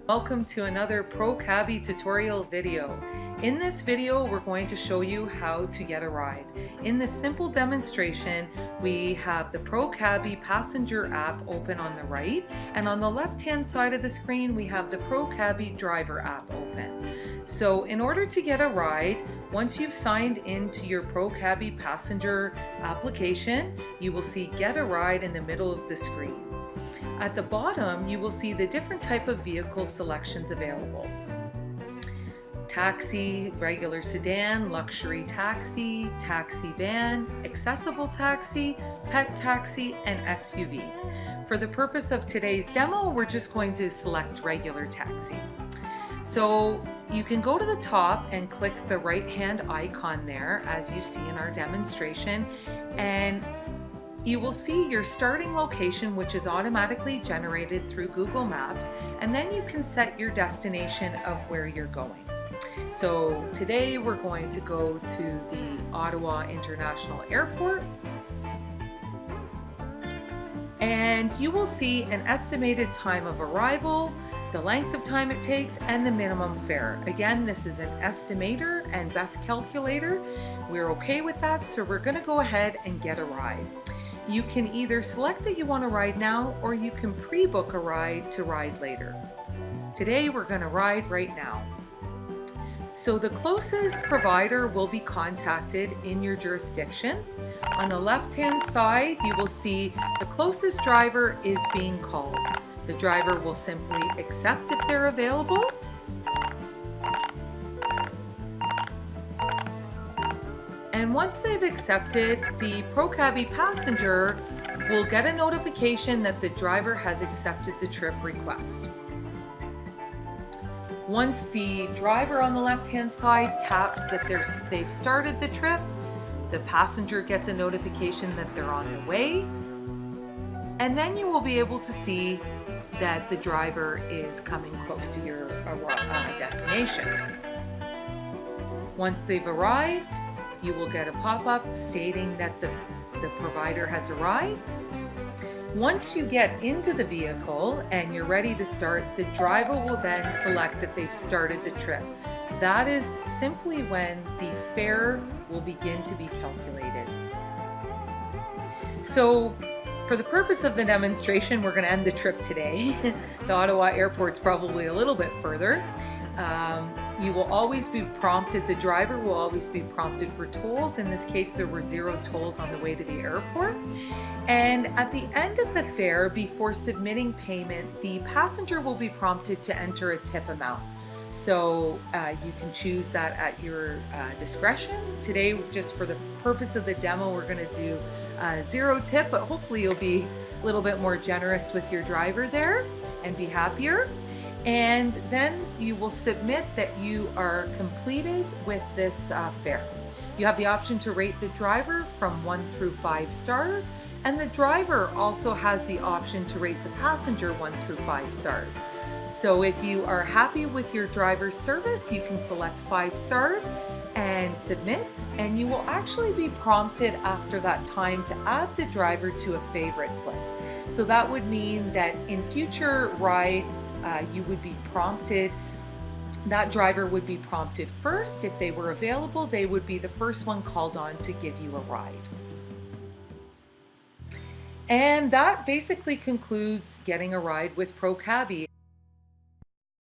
Welcome to another ProCabby tutorial video. In this video, we're going to show you how to get a ride. In this simple demonstration, we have the ProCabby passenger app open on the right, and on the left-hand side of the screen, we have the ProCabby driver app open. So in order to get a ride, once you've signed into your ProCabby passenger application, you will see Get a Ride in the middle of the screen. At the bottom, you will see the different type of vehicle selections available. Taxi, regular sedan, luxury taxi, taxi van, accessible taxi, pet taxi, and SUV. For the purpose of today's demo, we're just going to select regular taxi. So you can go to the top and click the right-hand icon there, as you see in our demonstration, and you will see your starting location, which is automatically generated through Google Maps, and then you can set your destination of where you're going. So today we're going to go to the Ottawa International Airport, and you will see an estimated time of arrival, the length of time it takes, and the minimum fare. Again, this is an estimator and best calculator. We're okay with that, so we're going to go ahead and get a ride. You can either select that you want to ride now, or you can pre-book a ride to ride later. Today we're going to ride right now. So the closest provider will be contacted in your jurisdiction. On the left-hand side, you will see the closest driver is being called. The driver will simply accept if they're available. And once they've accepted, the ProCabby passenger will get a notification that the driver has accepted the trip request. Once the driver on the left-hand side taps that they've started the trip, the passenger gets a notification that they're on the way, and then you will be able to see that the driver is coming close to your destination. Once they've arrived, you will get a pop-up stating that the provider has arrived. Once you get into the vehicle and you're ready to start, the driver will then select that they've started the trip. That is simply when the fare will begin to be calculated. So for the purpose of the demonstration, we're going to end the trip today. The Ottawa airport's probably a little bit further. You will always be prompted, the driver will always be prompted for tolls. In this case, there were 0 tolls on the way to the airport. And at the end of the fare, before submitting payment, the passenger will be prompted to enter a tip amount. So you can choose that at your discretion. Today, just for the purpose of the demo, we're going to do 0 tip, but hopefully you'll be a little bit more generous with your driver there and be happier. And then you will submit that you are completed with this fare. You have the option to rate the driver from 1 through 5 stars, and the driver also has the option to rate the passenger 1 through 5 stars. So if you are happy with your driver's service, you can select 5 stars and submit, and you will actually be prompted after that time to add the driver to a favorites list. So that would mean that in future rides, you would be prompted, that driver would be prompted first. If they were available, they would be the first one called on to give you a ride. And that basically concludes getting a ride with ProCabby.